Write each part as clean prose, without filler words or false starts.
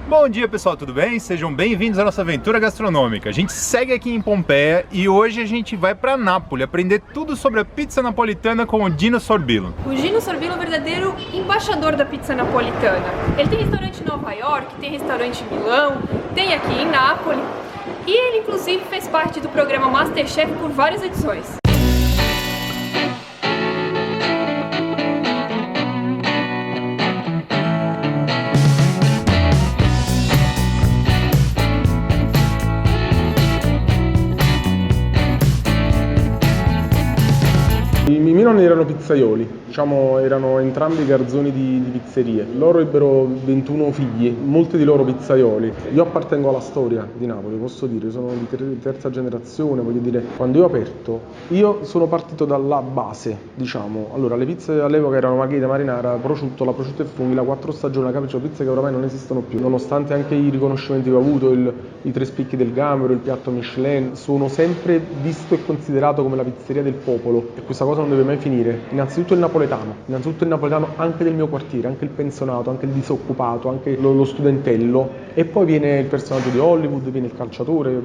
Bom dia pessoal, tudo bem? Sejam bem-vindos à nossa aventura gastronômica. A gente segue aqui em Pompeia e hoje a gente vai para Nápoles aprender tudo sobre a pizza napolitana com o Dino Sorbillo. O Dino Sorbillo é o verdadeiro embaixador da pizza napolitana. Ele tem restaurante em Nova York, tem restaurante em Milão, tem aqui em Nápoles e ele inclusive fez parte do programa MasterChef por várias edições. I miei non erano pizzaioli, diciamo erano entrambi garzoni di pizzerie. Loro ebbero 21 figli, molti di loro pizzaioli. Io appartengo alla storia di Napoli, posso dire, sono di terza generazione, voglio dire, quando io ho aperto, io sono partito dalla base, diciamo. Allora, le pizze all'epoca erano margherita, marinara, prosciutto, la prosciutto e funghi, la quattro stagioni, la capriccio, pizze che oramai non esistono più. Nonostante anche i riconoscimenti che ho avuto, i tre spicchi del gambero, il piatto Michelin, sono sempre visto e considerato come la pizzeria del popolo e questa cosa non deve mai finire. Innanzitutto il napoletano anche del mio quartiere, anche il pensionato, anche il disoccupato, anche lo studentello, e poi viene il personaggio di Hollywood, viene il calciatore,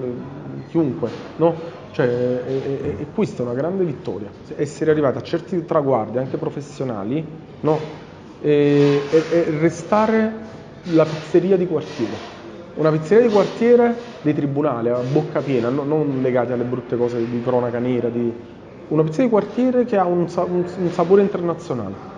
chiunque, no? Cioè, e questa è una grande vittoria, essere arrivati a certi traguardi anche professionali, no? E restare la pizzeria di quartiere. Una pizzeria di quartiere dei tribunali, a bocca piena, non legati alle brutte cose di cronaca nera, una pizzeria di quartiere che ha un sapore internazionale.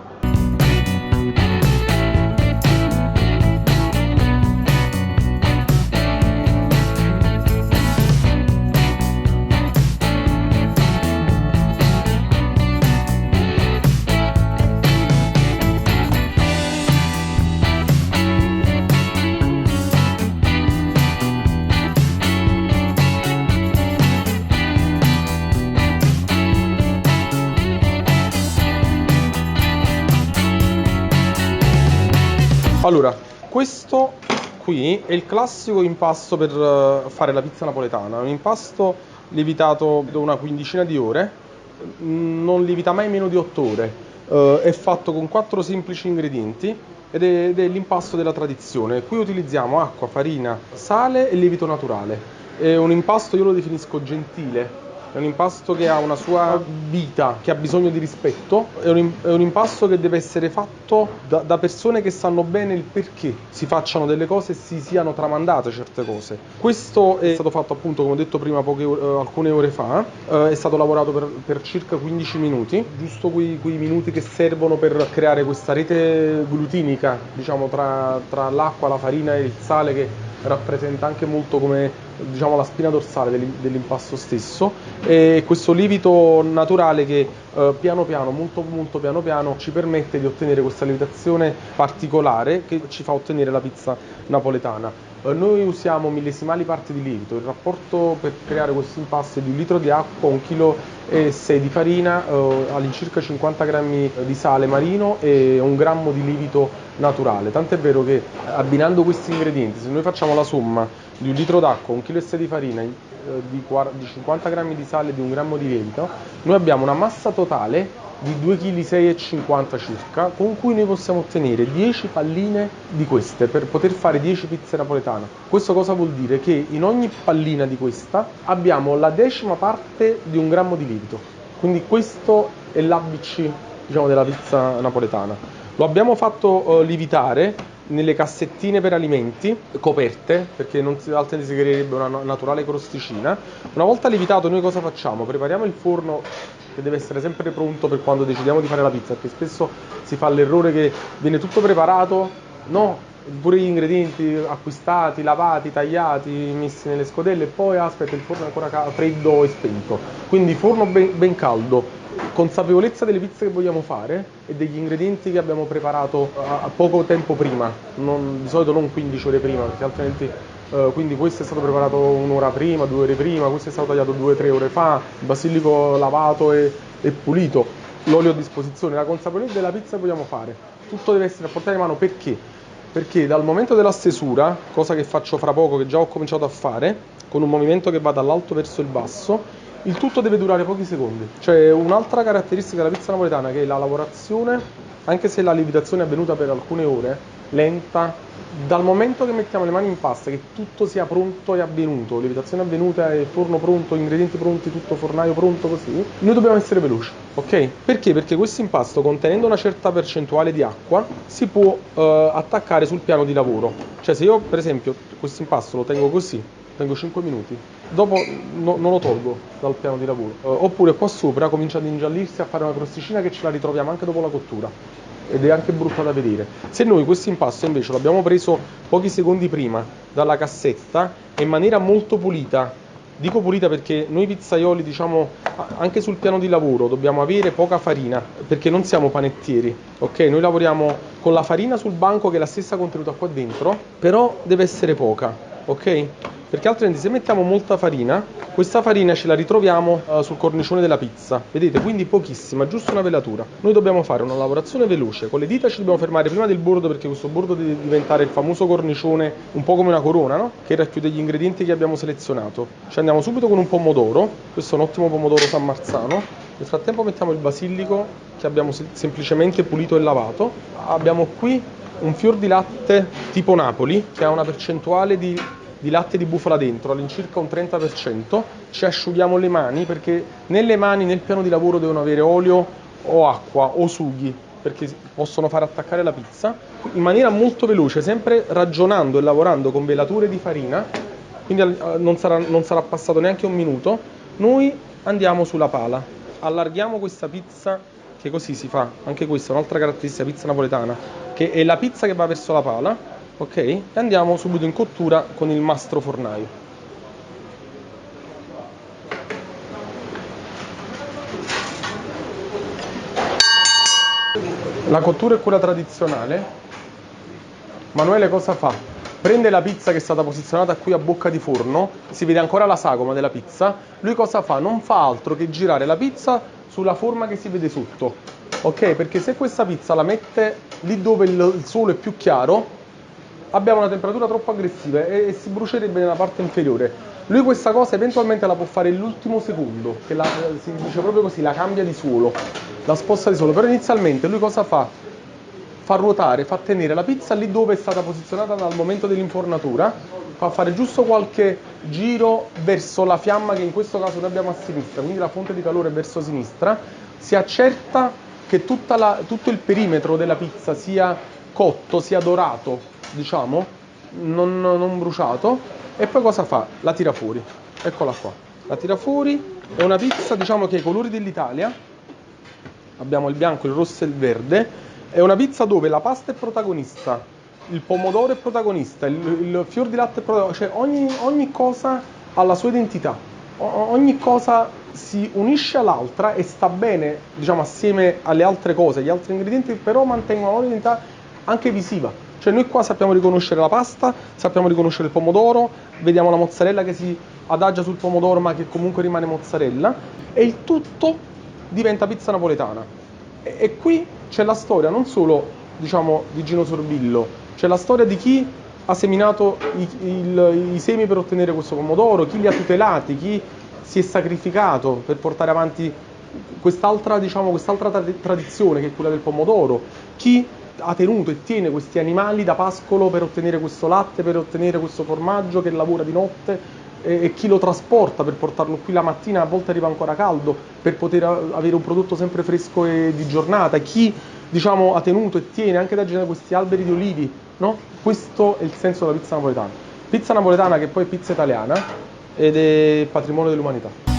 Allora, questo qui è il classico impasto per fare la pizza napoletana, è un impasto lievitato da una quindicina di ore, non lievita mai meno di 8 ore, è fatto con 4 semplici ingredienti ed è l'impasto della tradizione. Qui utilizziamo acqua, farina, sale e lievito naturale. È un impasto, io lo definisco gentile. È un impasto che ha una sua vita, che ha bisogno di rispetto, è un impasto che deve essere fatto da persone che sanno bene il perché si facciano delle cose e si siano tramandate certe cose. Questo è stato fatto appunto, come ho detto prima, alcune ore fa, è stato lavorato per circa 15 minuti, giusto quei minuti che servono per creare questa rete glutinica, diciamo, tra l'acqua, la farina e il sale, che rappresenta anche molto come, diciamo, la spina dorsale dell'impasto stesso, e questo lievito naturale che piano piano, molto piano piano, ci permette di ottenere questa lievitazione particolare che ci fa ottenere la pizza napoletana. Noi usiamo millesimali parti di lievito. Il rapporto per creare questo impasto è di 1 litro di acqua, 1,6 kg di farina, all'incirca 50 grammi di sale marino e 1 grammo di lievito naturale. Tant'è vero che abbinando questi ingredienti, se noi facciamo la somma di 1 litro d'acqua, 1,6 kg di farina, di 50 grammi di sale e di 1 grammo di lievito, noi abbiamo una massa totale di 2,6 kg circa, con cui noi possiamo ottenere 10 palline di queste per poter fare 10 pizze napoletane. Questo cosa vuol dire? Che in ogni pallina di questa abbiamo la 10ª parte di 1 grammo di lievito. Quindi questo è l'ABC, diciamo, della pizza napoletana. Lo abbiamo fatto lievitare nelle cassettine per alimenti coperte, perché altrimenti si creerebbe una naturale crosticina. Una volta lievitato, noi cosa facciamo? Prepariamo il forno, che deve essere sempre pronto per quando decidiamo di fare la pizza, perché spesso si fa l'errore che viene tutto preparato, no, pure gli ingredienti acquistati, lavati, tagliati, messi nelle scodelle, e poi aspetta, il forno è ancora freddo e spento. Quindi forno ben caldo, consapevolezza delle pizze che vogliamo fare e degli ingredienti che abbiamo preparato a poco tempo prima, di solito non 15 ore prima, perché altrimenti quindi questo è stato preparato 1 ora prima, 2 ore prima, questo è stato tagliato 2-3 ore fa, il basilico lavato e pulito, l'olio a disposizione, la consapevolezza della pizza che vogliamo fare. Tutto deve essere a portata di mano. Perché? Perché dal momento della stesura, cosa che faccio fra poco, che già ho cominciato a fare, con un movimento che va dall'alto verso il basso, il tutto deve durare pochi secondi. C'è un'altra caratteristica della pizza napoletana, che è la lavorazione, anche se la lievitazione è avvenuta per alcune ore, lenta, Dal momento che mettiamo le mani in pasta, che tutto sia pronto e avvenuto, lievitazione avvenuta, il forno pronto, ingredienti pronti, tutto fornaio pronto così, noi dobbiamo essere veloci, ok? Perché? Perché questo impasto, contenendo una certa percentuale di acqua, si può attaccare sul piano di lavoro. Cioè se io per esempio questo impasto lo tengo così, tengo 5 minuti, dopo non lo tolgo dal piano di lavoro. Oppure qua sopra comincia ad ingiallirsi, a fare una crosticina che ce la ritroviamo anche dopo la cottura. Ed è anche brutta da vedere. Se noi questo impasto invece l'abbiamo preso pochi secondi prima dalla cassetta e in maniera molto pulita, dico pulita perché noi pizzaioli, diciamo, anche sul piano di lavoro dobbiamo avere poca farina, perché non siamo panettieri, ok? Noi lavoriamo con la farina sul banco che è la stessa contenuta qua dentro, però deve essere poca, ok? Perché altrimenti se mettiamo molta farina, questa farina ce la ritroviamo sul cornicione della pizza, vedete? Quindi pochissima, giusto una velatura. Noi dobbiamo fare una lavorazione veloce, con le dita ci dobbiamo fermare prima del bordo, perché questo bordo deve diventare il famoso cornicione, un po' come una corona, no? Che racchiude gli ingredienti che abbiamo selezionato. Ci andiamo subito con un pomodoro, questo è un ottimo pomodoro San Marzano. Nel frattempo mettiamo il basilico che abbiamo semplicemente pulito e lavato. Abbiamo qui un fior di latte tipo Napoli, che ha una percentuale di latte di bufala dentro, all'incirca un 30%, ci asciughiamo le mani perché nelle mani nel piano di lavoro devono avere olio o acqua o sughi perché possono far attaccare la pizza in maniera molto veloce, sempre ragionando e lavorando con velature di farina, quindi non sarà passato neanche un minuto. Noi andiamo sulla pala, allarghiamo questa pizza, che così si fa, anche questa è un'altra caratteristica pizza napoletana, che è la pizza che va verso la pala. Ok? E andiamo subito in cottura con il mastro fornaio. La cottura è quella tradizionale. Manuele cosa fa? Prende la pizza che è stata posizionata qui a bocca di forno, si vede ancora la sagoma della pizza. Lui cosa fa? Non fa altro che girare la pizza sulla forma che si vede sotto. Ok? Perché se questa pizza la mette lì dove il suolo è più chiaro, abbiamo una temperatura troppo aggressiva e si brucierebbe nella parte inferiore. Lui questa cosa eventualmente la può fare l'ultimo secondo, che si dice proprio così, la cambia di suolo, la sposta di suolo. Però inizialmente lui cosa fa? Fa ruotare, fa tenere la pizza lì dove è stata posizionata dal momento dell'infornatura, fa fare giusto qualche giro verso la fiamma che in questo caso noi abbiamo a sinistra, quindi la fonte di calore è verso sinistra, si accerta che tutto il perimetro della pizza sia cotto, sia dorato, diciamo, non bruciato, e poi cosa fa? La tira fuori, eccola qua, la tira fuori. È una pizza, diciamo, che ha i colori dell'Italia, abbiamo il bianco, il rosso e il verde. È una pizza dove la pasta è protagonista, il pomodoro è protagonista, il fior di latte è protagonista, cioè ogni cosa ha la sua identità, ogni cosa si unisce all'altra e sta bene, diciamo, assieme alle altre cose, gli altri ingredienti, però mantengono un'identità anche visiva. Cioè noi qua sappiamo riconoscere la pasta, sappiamo riconoscere il pomodoro, vediamo la mozzarella che si adagia sul pomodoro ma che comunque rimane mozzarella, e il tutto diventa pizza napoletana. E qui c'è la storia non solo, diciamo, di Gino Sorbillo, c'è la storia di chi ha seminato i semi per ottenere questo pomodoro, chi li ha tutelati, chi si è sacrificato per portare avanti quest'altra tradizione che è quella del pomodoro, chi ha tenuto e tiene questi animali da pascolo per ottenere questo latte, per ottenere questo formaggio, che lavora di notte, e chi lo trasporta per portarlo qui la mattina, a volte arriva ancora caldo, per poter avere un prodotto sempre fresco e di giornata, chi, diciamo, ha tenuto e tiene anche da generare questi alberi di olivi, no? Questo è il senso della pizza napoletana che poi è pizza italiana ed è patrimonio dell'umanità.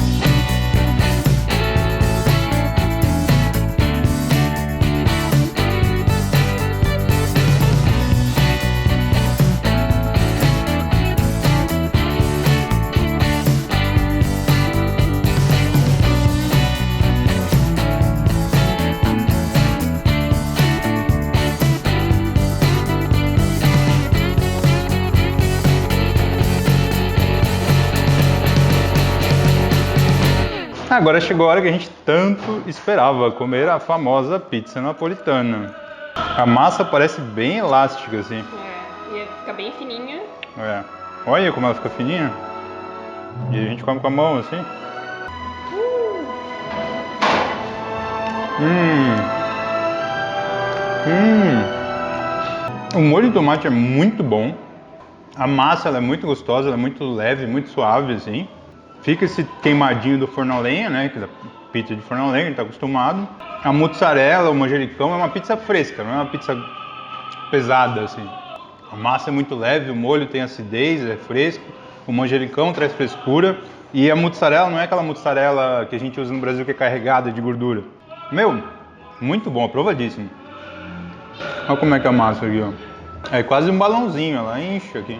Agora chegou a hora que a gente tanto esperava, comer a famosa pizza napolitana. A massa parece bem elástica, assim. É, e fica bem fininha. É. Olha como ela fica fininha. E a gente come com a mão, assim. O molho de tomate é muito bom. A massa ela é muito gostosa, ela é muito leve, muito suave assim. Fica esse queimadinho do forno a lenha, né? Que é pizza de forno a lenha, a gente tá acostumado. A mussarela, o manjericão é uma pizza fresca, não é uma pizza pesada assim. A massa é muito leve, o molho tem acidez, é fresco. O manjericão traz frescura. E a mussarela não é aquela mussarela que a gente usa no Brasil que é carregada de gordura. Meu, muito bom, aprovadíssimo. Olha como é que é a massa aqui, ó. É quase um balãozinho, ela enche aqui.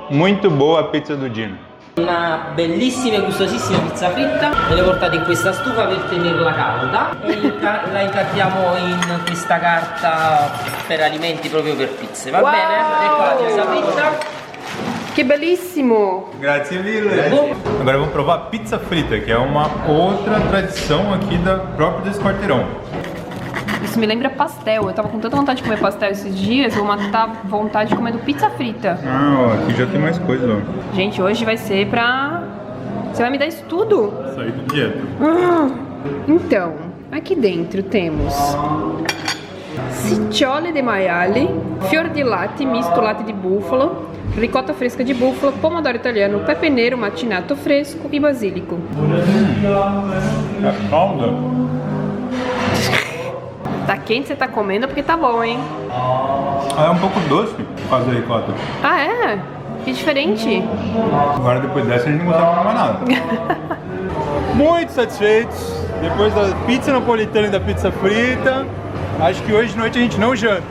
Muito boa a pizza do Dino. Una bellissima e gustosissima pizza fritta, l'ho portata in questa stufa per tenerla calda e la incartiamo in questa carta per alimenti proprio per pizze, va bene? Ecco la pizza fritta. Que belíssimo! Grazie mille! Agora vamos provar a pizza frita, que é uma outra tradição aqui desse quarteirão. Isso me lembra pastel. Eu tava com tanta vontade de comer pastel esses dias, vou matar a vontade de comer pizza frita. Ah, ó, aqui já tem mais coisa, ó. Gente, hoje vai ser pra... Você vai me dar isso tudo? Sair do dieta. Então, aqui dentro temos cicciole de maiale, fior di latte, misto latte di búfalo, ricotta fresca de búfalo, pomodoro italiano, pepe nero, macinato fresco e basílico. É calda? Tá quente, você tá comendo porque tá bom, hein? Ah, é um pouco doce fazer ricota. Ah, é? Que diferente. Agora depois dessa a gente não consegue comer mais nada. Muito satisfeitos. Depois da pizza napolitana e da pizza frita. Acho que hoje de noite a gente não janta.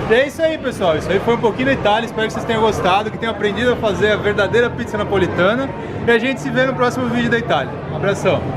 E é isso aí, pessoal. Isso aí foi um pouquinho da Itália. Espero que vocês tenham gostado, que tenham aprendido a fazer a verdadeira pizza napolitana. E a gente se vê no próximo vídeo da Itália. Um abração.